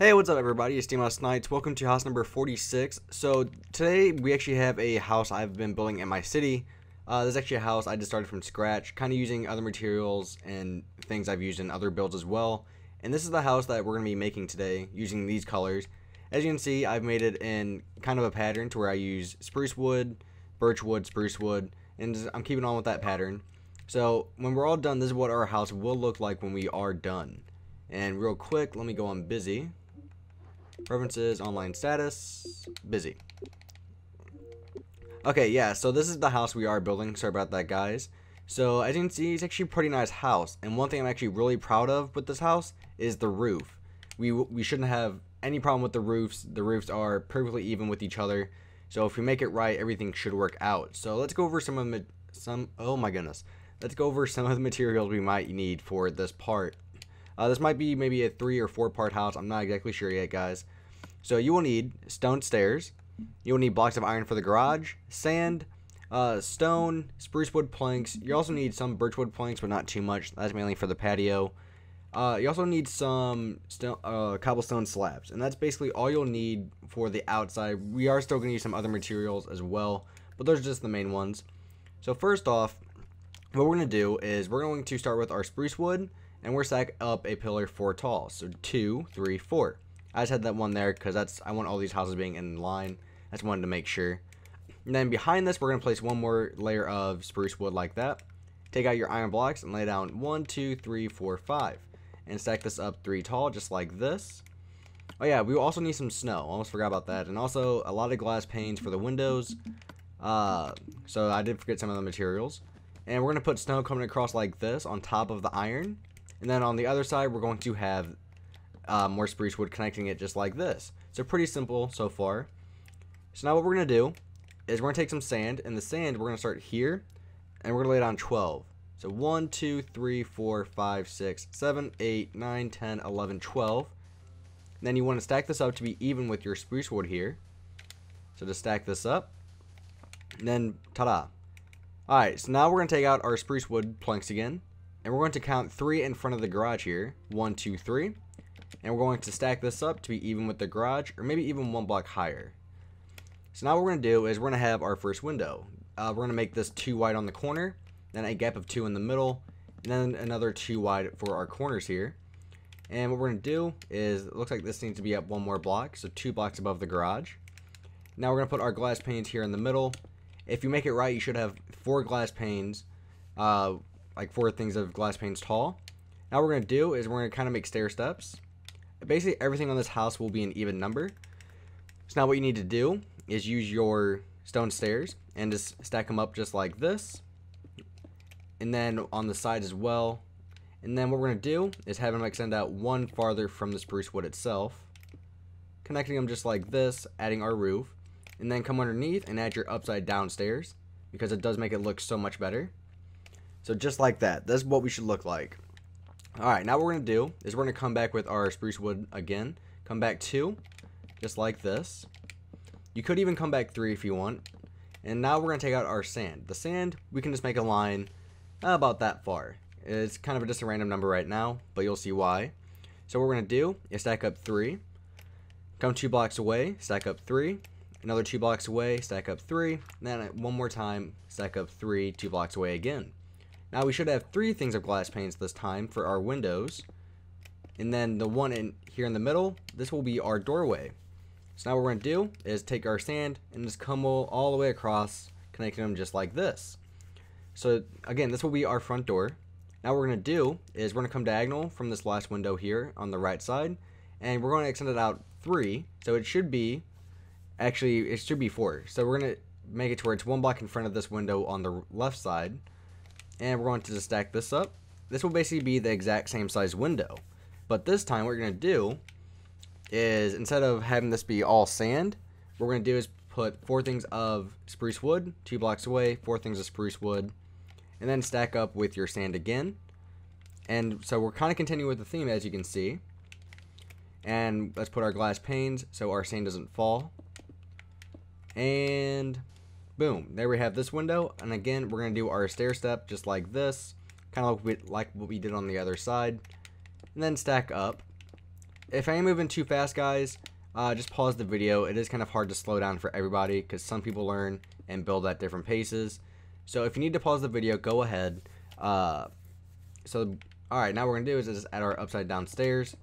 Hey, what's up everybody, it's SNipEz. Welcome to house number 46. So today we actually have a house I've been building in my city. This is actually a house I just started from scratch, kind of using other materials and things I've used in other builds as well. And this is the house that we're going to be making today using these colors. As you can see, I've made it in kind of a pattern to where I use spruce wood, birch wood, spruce wood, and I'm keeping on with that pattern. So when we're all done, this is what our house will look like when we are done. And real quick, let me go on busy. Preferences, online status, busy. Okay, yeah, so this is the house we are building. Sorry about that, guys. So as you can see, it's actually a pretty nice house. And one thing I'm actually really proud of with this house is the roof. We shouldn't have any problem with the roofs. The roofs are perfectly even with each other. So if we make it right, everything should work out. So let's go over some of Let's go over some of the materials we might need for this part. This might be maybe a 3 or 4 part house. I'm not exactly sure yet, guys. So you will need stone stairs. You will need blocks of iron for the garage, sand, stone, spruce wood planks. You also need some birch wood planks, but not too much. That's mainly for the patio. You also need some cobblestone slabs, and that's basically all you'll need for the outside. We are still going to use some other materials as well, but those are just the main ones. So first off, what we're going to do is we're going to start with our spruce wood. And we're stack up a pillar 4 tall. So 2, 3, 4. I just had that one there because I want all these houses being in line. I just wanted to make sure. And then behind this, we're going to place one more layer of spruce wood like that. Take out your iron blocks and lay down 1, 2, 3, 4, 5. And stack this up 3 tall, just like this. Oh yeah, we also need some snow. Almost forgot about that. And also a lot of glass panes for the windows. So I did forget some of the materials. And we're going to put snow coming across like this on top of the iron. And then on the other side, we're going to have more spruce wood connecting it just like this. So pretty simple so far. So now what we're going to do is we're going to take some sand. And the sand, we're going to start here. And we're going to lay down 12. So 1, 2, 3, 4, 5, 6, 7, 8, 9, 10, 11, 12. And then you want to stack this up to be even with your spruce wood here. So to stack this up. And then, ta-da. Alright, so now we're going to take out our spruce wood planks again. And we're going to count 3 in front of the garage here. 1, 2, 3. And we're going to stack this up to be even with the garage, or maybe even 1 block higher. So now what we're going to do is we're going to have our first window. We're going to make this 2 wide on the corner, then a gap of 2 in the middle, and then another 2 wide for our corners here. And what we're going to do is, it looks like this needs to be up 1 more block, so 2 blocks above the garage. Now we're going to put our glass panes here in the middle. If you make it right, you should have 4 glass panes, like 4 things of glass panes tall. Now what we're going to do is we're going to kind of make stair steps. Basically everything on this house will be an even number. So now what you need to do is use your stone stairs and just stack them up just like this. And then on the side as well. And then what we're going to do is have them extend out 1 farther from the spruce wood itself. Connecting them just like this, adding our roof. And then come underneath and add your upside down stairs, because it does make it look so much better. So just like that, that's what we should look like. Alright, now what we're going to do is we're going to come back with our spruce wood again. Come back 2, just like this. You could even come back 3 if you want. And now we're going to take out our sand. The sand, we can just make a line about that far. It's kind of just a random number right now, but you'll see why. So what we're going to do is stack up 3. Come 2 blocks away, stack up 3. Another 2 blocks away, stack up 3. And then one more time, stack up 3, 2 blocks away again. Now we should have 3 things of glass panes this time for our windows. And then the one in here in the middle, this will be our doorway. So now what we're going to do is take our sand and just come all the way across, connecting them just like this. So again, this will be our front door. Now what we're going to do is we're going to come diagonal from this last window here on the right side. And we're going to extend it out 3. So it should be, actually it should be 4. So we're going to make it to where it's 1 block in front of this window on the left side. And we're going to just stack this up. This will basically be the exact same size window. But this time what we're going to do is, instead of having this be all sand, what we're going to do is put 4 things of spruce wood, 2 blocks away, 4 things of spruce wood, and then stack up with your sand again. And so we're kind of continuing with the theme, as you can see. And let's put our glass panes so our sand doesn't fall. And boom, there we have this window. And again, we're going to do our stair step just like this, kind of like what we did on the other side, and then stack up if I am moving too fast, guys, just pause the video. It is kind of hard to slow down for everybody because some people learn and build at different paces. So if you need to pause the video, go ahead. Alright, now what we're going to do is just add our upside down stairs.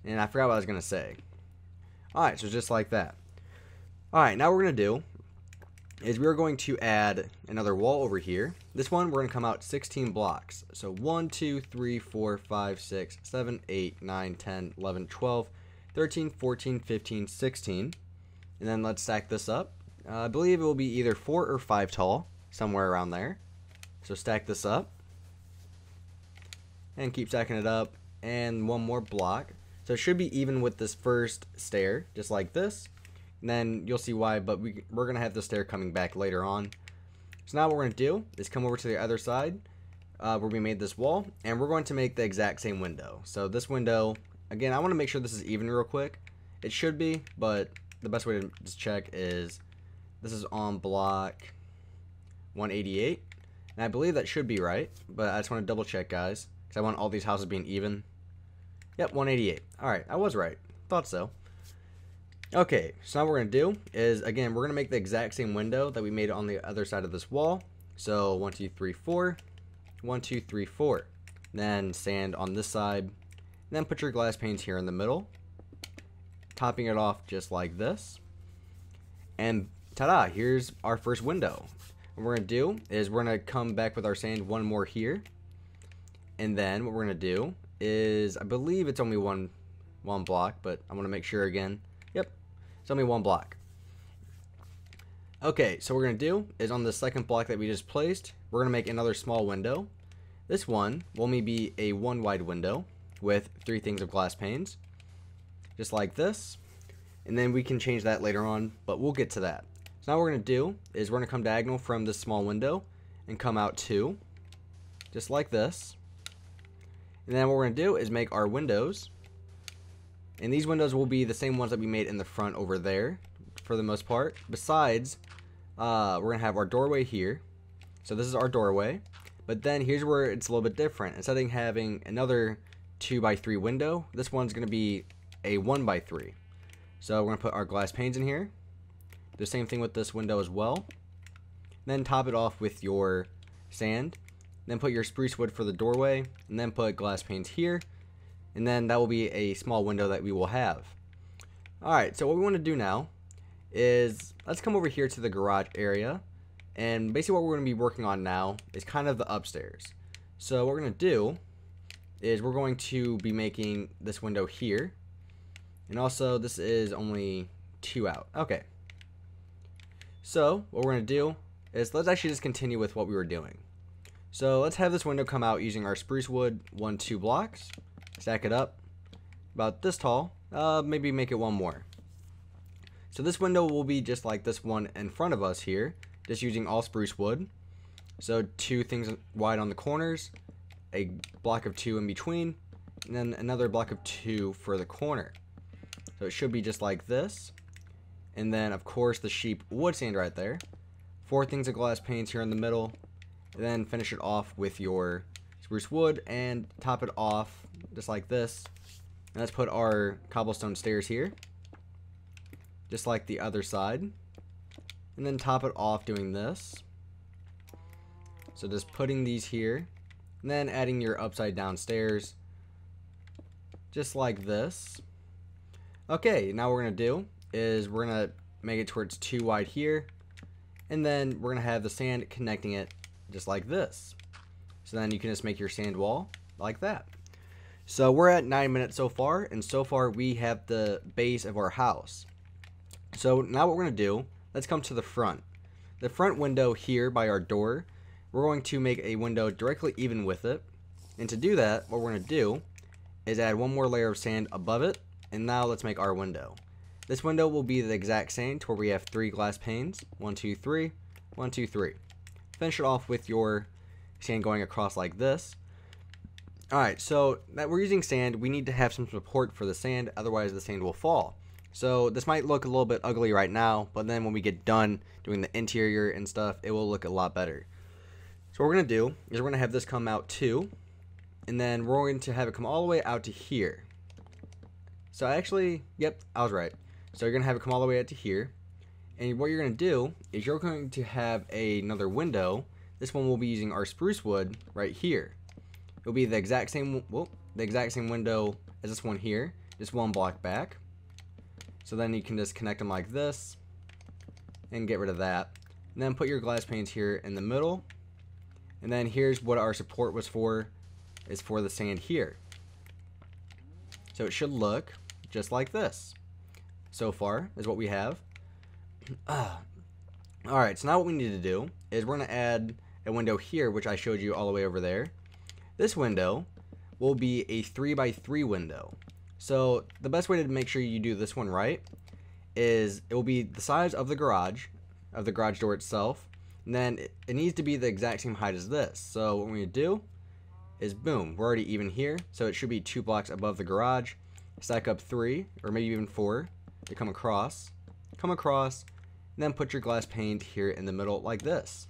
And I forgot what I was going to say. Alright, so just like that. Alright, now what we're going to do is we're going to add another wall over here. This one, we're going to come out 16 blocks. So 1, 2, 3, 4, 5, 6, 7, 8, 9, 10, 11, 12, 13, 14, 15, 16. And then let's stack this up. I believe it will be either 4 or 5 tall, somewhere around there. So stack this up. And keep stacking it up. And one more block. So it should be even with this first stair, just like this. And then you'll see why, but we're going to have the stair coming back later on. So now what we're going to do is come over to the other side where we made this wall, and we're going to make the exact same window. So this window, again, I want to make sure this is even real quick. It should be, but the best way to just check is this is on block 188. And I believe that should be right, but I just want to double check, guys, because I want all these houses being even. Yep, 188. Alright, I was right. Thought so. Okay, so now what we're going to do is, again, we're going to make the exact same window that we made on the other side of this wall. So 1, 2, 3, 4. 1, 2, 3, 4. Then sand on this side. And then put your glass panes here in the middle. Topping it off just like this. And ta-da, here's our first window. What we're going to do is we're going to come back with our sand one more here. And then what we're going to do is, I believe it's only one block, but I want to make sure again. Yep, it's only one block. Okay, so what we're going to do is on the second block that we just placed, we're going to make another small window. This one will only be a one wide window with 3 things of glass panes, just like this. And then we can change that later on, but we'll get to that. So now what we're going to do is we're going to come diagonal from this small window and come out 2, just like this. And then what we're going to do is make our windows. And these windows will be the same ones that we made in the front over there, for the most part. Besides, we're going to have our doorway here. So this is our doorway. But then here's where it's a little bit different. Instead of having another 2x3 window, this one's going to be a 1x3. So we're going to put our glass panes in here. The same thing with this window as well. Then top it off with your sand. Then put your spruce wood for the doorway. And then put glass panes here. And then that will be a small window that we will have. Alright, so what we want to do now is let's come over here to the garage area. And basically what we're going to be working on now is kind of the upstairs. So what we're going to do is we're going to be making this window here. And also this is only 2 out. Okay. So what we're going to do is let's actually just continue with what we were doing. So let's have this window come out using our spruce wood 1, 2 blocks. Stack it up about this tall, maybe make it one more. So this window will be just like this one in front of us here, just using all spruce wood. So 2 things wide on the corners, a block of 2 in between, and then another block of 2 for the corner. So it should be just like this. And then of course the sheep wood sand right there. 4 things of glass panes here in the middle, and then finish it off with your spruce wood and top it off just like this. And let's put our cobblestone stairs here, just like the other side, and then top it off doing this. So just putting these here, and then adding your upside down stairs, just like this. Okay, now what we're gonna do is we're gonna make it towards 2 wide here, and then we're gonna have the sand connecting it just like this. So then you can just make your sand wall like that. So we're at 9 minutes so far, and so far we have the base of our house. So now what we're going to do, let's come to the front. The front window here by our door, we're going to make a window directly even with it. And to do that, what we're going to do is add one more layer of sand above it, and now let's make our window. This window will be the exact same to where we have 3 glass panes, 1, 2, 3, 1, 2, 3. Finish it off with your sand going across like this. Alright, so that we're using sand, we need to have some support for the sand, otherwise the sand will fall. So this might look a little bit ugly right now, but then when we get done doing the interior and stuff, it will look a lot better. So what we're going to do is we're going to have this come out too, and then we're going to have it come all the way out to here. So actually, yep, I was right. So you're going to have it come all the way out to here. And what you're going to do is you're going to have another window. This one will be using our spruce wood right here. It'll be the exact same, window as this one here, just one block back. So then you can just connect them like this and get rid of that. And then put your glass panes here in the middle. And then here's what our support was for, is for the sand here. So it should look just like this. So far is what we have. Alright, so now what we need to do is we're going to add a window here, which I showed you all the way over there. This window will be a 3x3 window. So the best way to make sure you do this one right is it will be the size of the garage door itself, and then it needs to be the exact same height as this. So what we're going to do is, boom, we're already even here, so it should be 2 blocks above the garage. Stack up 3 or maybe even 4 to come across, and then put your glass pane here in the middle like this,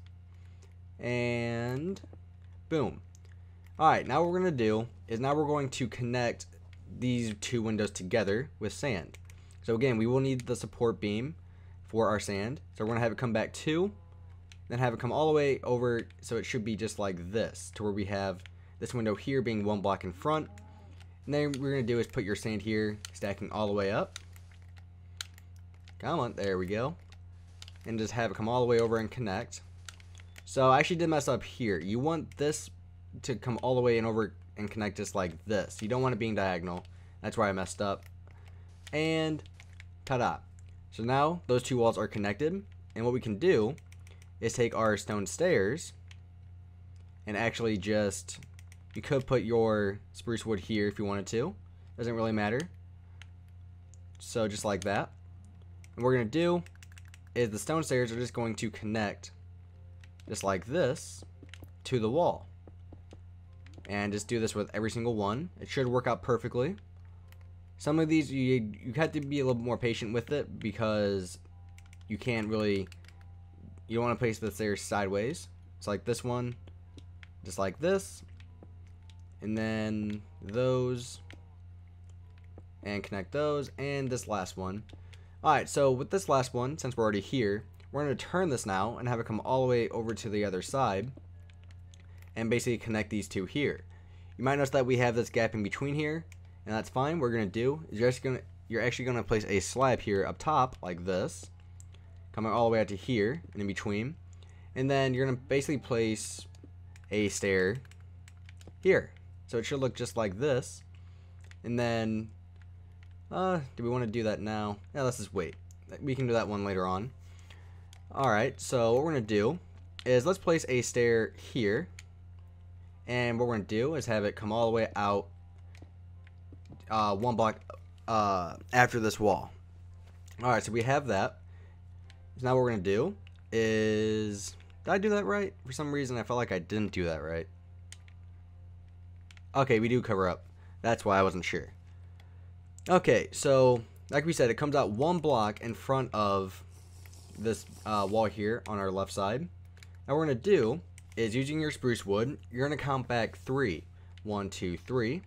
and boom. Alright, now what we're going to do is now we're going to connect these two windows together with sand. So again, we will need the support beam for our sand. So we're going to have it come back 2, then have it come all the way over, so it should be just like this, to where we have this window here being 1 block in front. And then what we're going to do is put your sand here, stacking all the way up. Come on, there we go. And just have it come all the way over and connect. So I actually did mess up here. You want this to come all the way and over and connect just like this. You don't want it being diagonal. That's where I messed up. And ta-da. So now those two walls are connected. And what we can do is take our stone stairs and actually just, you could put your spruce wood here if you wanted to. Doesn't really matter. So just like that. And what we're going to do is the stone stairs are just going to connect just like this to the wall. And just do this with every single one. It should work out perfectly. Some of these you have to be a little bit more patient with it, because you can't really, you don't want to place the stairs sideways. It's like this one, just like this, and then those, and connect those, and this last one. Alright, so with this last one, since we're already here, we're going to turn this now and have it come all the way over to the other side and basically connect these two here. You might notice that we have this gap in between here, and that's fine. What we're going to do is you're actually going to place a slab here up top like this, coming all the way out to here and in between, and then you're going to basically place a stair here. So it should look just like this. And then do we want to do that now? Yeah, let's just wait. We can do that one later on. Alright, so what we're going to do is let's place a stair here. And what we're going to do is have it come all the way out 1 block after this wall. Alright, so we have that. So now what we're going to do is, did I do that right? For some reason I felt like I didn't do that right. Okay, we do cover up. That's why I wasn't sure. Okay, so like we said, it comes out 1 block in front of this wall here on our left side. Now what we're going to do is, using your spruce wood, you're going to count back 3. 1, 2, 3.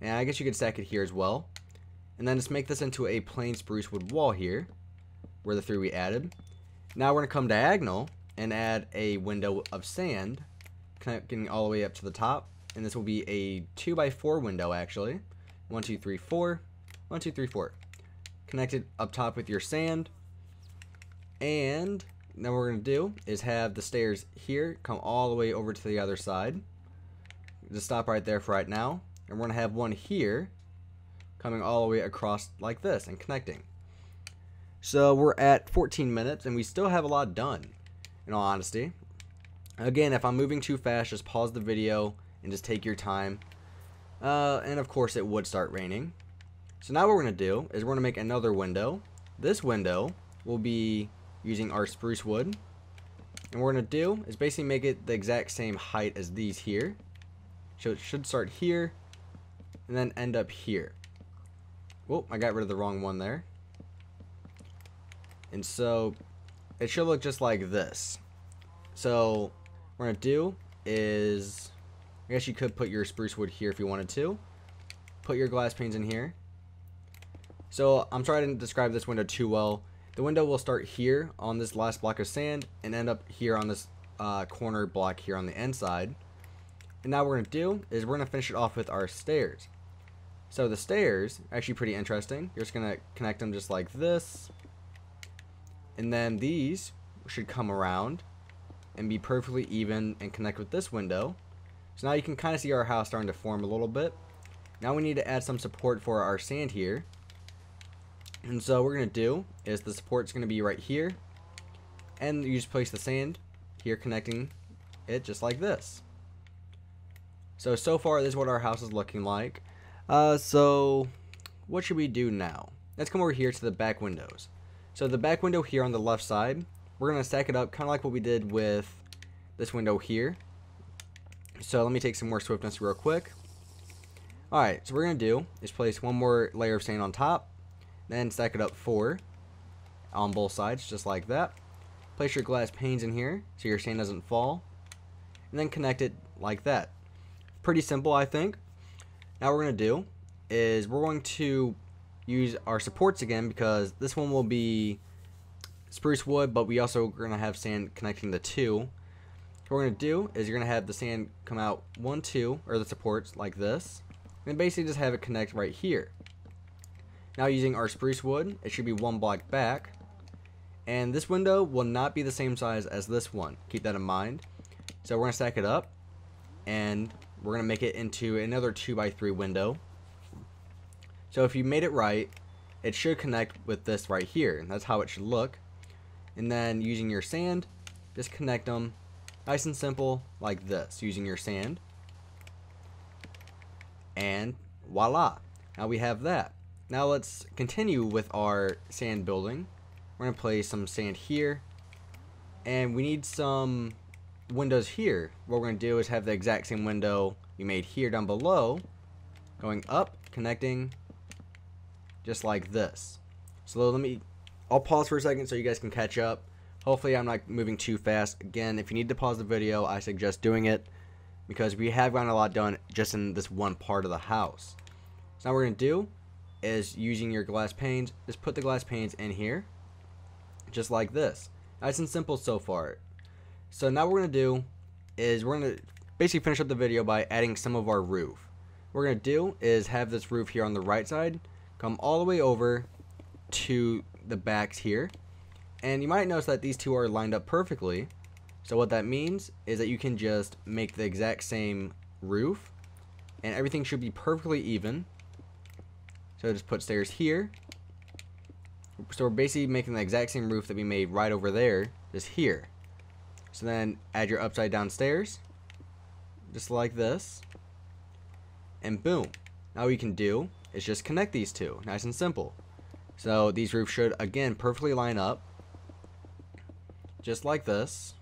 And I guess you could stack it here as well. And then just make this into a plain spruce wood wall here, where the 3 we added. Now we're going to come diagonal and add a window of sand, connecting all the way up to the top. And this will be a 2x4 window actually. 1, 2, 3, 4. 1, 2, 3, 4. Connected up top with your sand. And now what we're going to do is have the stairs here come all the way over to the other side. Just stop right there for right now. And we're going to have one here coming all the way across like this and connecting. So we're at 14 minutes and we still have a lot done, in all honesty. Again, if I'm moving too fast, just pause the video and just take your time. And of course it would start raining. So now what we're going to do is we're going to make another window. This window will be using our spruce wood. And what we're going to do is basically make it the exact same height as these here. So it should start here and then end up here. Whoa, I got rid of the wrong one there. And so it should look just like this. So what we're going to do is, I guess you could put your spruce wood here if you wanted to. Put your glass panes in here. So I'm sorry I didn't describe this window too well. The window will start here on this last block of sand and end up here on this corner block here on the inside. And now what we're going to do is we're going to finish it off with our stairs. So the stairs are actually pretty interesting. You're just going to connect them just like this. And then these should come around and be perfectly even and connect with this window. So now you can kind of see our house starting to form a little bit. Now we need to add some support for our sand here. And so what we're going to do is the support's going to be right here. And you just place the sand here connecting it just like this. So far this is what our house is looking like. So what should we do now? Let's come over here to the back windows. So the back window here on the left side, we're going to stack it up kind of like what we did with this window here. So let me take some more swiftness real quick. Alright, so what we're going to do is place one more layer of sand on top. Then stack it up 4 on both sides, just like that. Place your glass panes in here so your sand doesn't fall. And then connect it like that. Pretty simple, I think. Now what we're going to do is we're going to use our supports again, because this one will be spruce wood, but we also are going to have sand connecting the two. What we're going to do is you're going to have the sand come out 1, 2, or the supports like this. And basically just have it connect right here. Now using our spruce wood, it should be 1 block back. And this window will not be the same size as this one. Keep that in mind. So we're going to stack it up. And we're going to make it into another 2x3 window. So if you made it right, it should connect with this right here. And that's how it should look. And then using your sand, just connect them nice and simple like this. Using your sand. And voila. Now we have that. Now let's continue with our sand building. We're going to place some sand here. And we need some windows here. What we're going to do is have the exact same window we made here down below. Going up, connecting just like this. So I'll pause for a second so you guys can catch up. Hopefully I'm not moving too fast. Again, if you need to pause the video, I suggest doing it, because we have gotten a lot done just in this one part of the house. So now what we're going to do is, using your glass panes, just put the glass panes in here just like this. Nice and simple so far. So now what we're going to do is we're going to basically finish up the video by adding some of our roof. What we're going to do is have this roof here on the right side come all the way over to the backs here. And you might notice that these two are lined up perfectly. So what that means is that you can just make the exact same roof and everything should be perfectly even. So just put stairs here. So we're basically making the exact same roof that we made right over there, just here. So then add your upside down stairs, just like this. And boom. Now what you can do is just connect these two, nice and simple. So these roofs should, again, perfectly line up, just like this.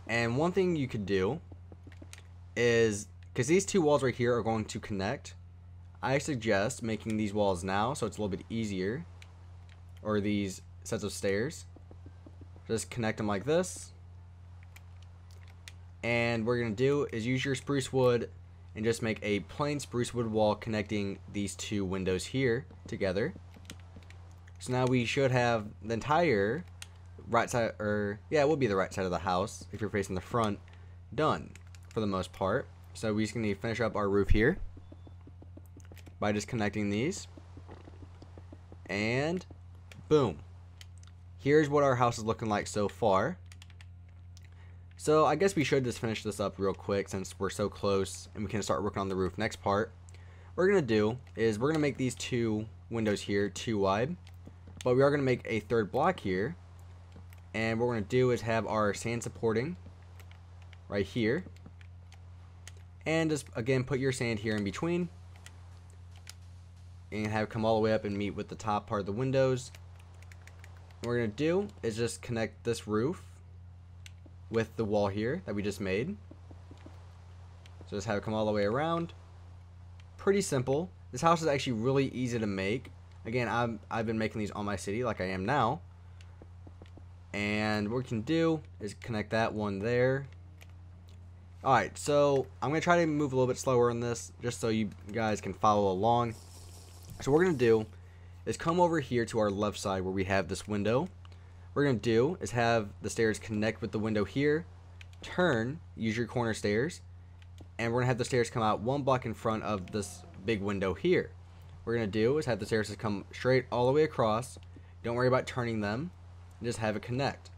And one thing you could do is, because these two walls right here are going to connect, I suggest making these walls now so it's a little bit easier, or these sets of stairs. Just connect them like this. And what we're going to do is use your spruce wood and just make a plain spruce wood wall connecting these two windows here together. So now we should have the entire right side, or yeah, it will be the right side of the house if you're facing the front, done for the most part. So we're just going to finish up our roof here by just connecting these. And boom. Here's what our house is looking like so far. So I guess we should just finish this up real quick since we're so close and we can start working on the roof next part. What we're going to do is we're going to make these two windows here 2 wide. But we are going to make a third block here. And what we're going to do is have our sand supporting right here. And just again put your sand here in between. And have it come all the way up and meet with the top part of the windows. What we're going to do is just connect this roof with the wall here that we just made. So just have it come all the way around. Pretty simple. This house is actually really easy to make. Again, I've been making these on my city like I am now. And what we can do is connect that one there. Alright, so I'm going to try to move a little bit slower on this just so you guys can follow along. So what we're going to do is come over here to our left side where we have this window. What we're going to do is have the stairs connect with the window here, turn, use your corner stairs, and we're going to have the stairs come out 1 block in front of this big window here. What we're going to do is have the stairs come straight all the way across. Don't worry about turning them, just have it connect.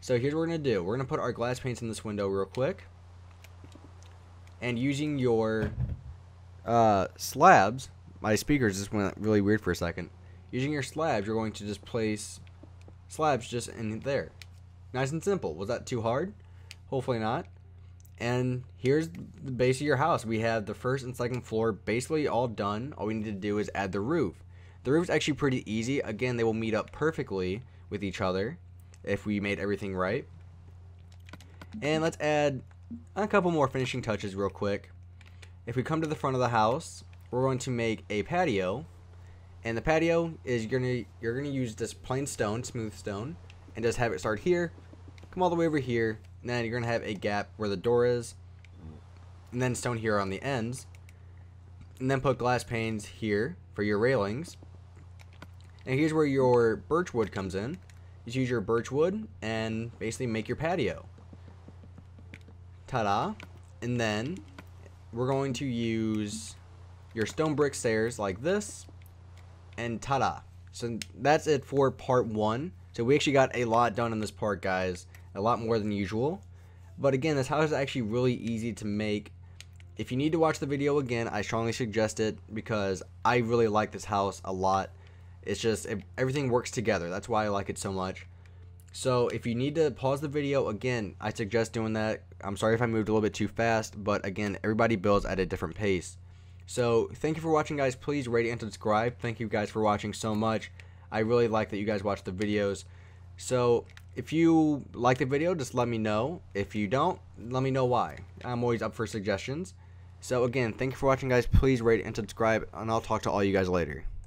So here's what we're going to do. We're going to put our glass panes in this window real quick, and using your slabs, my speakers just went really weird for a second. Using your slabs, you're going to just place slabs just in there. Nice and simple. Was that too hard? Hopefully not. And here's the base of your house. We have the first and second floor basically all done. All we need to do is add the roof. The roof's actually pretty easy. Again, they will meet up perfectly with each other if we made everything right. And let's add a couple more finishing touches real quick. If we come to the front of the house, we're going to make a patio. And the patio is you're gonna use this plain stone, smooth stone, and just have it start here, come all the way over here, and then you're gonna have a gap where the door is, and then stone here on the ends, and then put glass panes here for your railings. And here's where your birch wood comes in. Just use your birch wood and basically make your patio. Ta-da! And then we're going to use your stone brick stairs like this. And ta-da. So that's it for part 1. So we actually got a lot done in this part, guys. A lot more than usual. But again, this house is actually really easy to make. If you need to watch the video again, I strongly suggest it because I really like this house a lot. It's just, everything works together. That's why I like it so much. So if you need to pause the video, again, I suggest doing that. I'm sorry if I moved a little bit too fast, but again, everybody builds at a different pace. So thank you for watching, guys. Please rate and subscribe. Thank you guys for watching so much. I really like that you guys watch the videos. So if you like the video, just let me know. If you don't, let me know why. I'm always up for suggestions. So again, thank you for watching, guys. Please rate and subscribe, and I'll talk to all you guys later.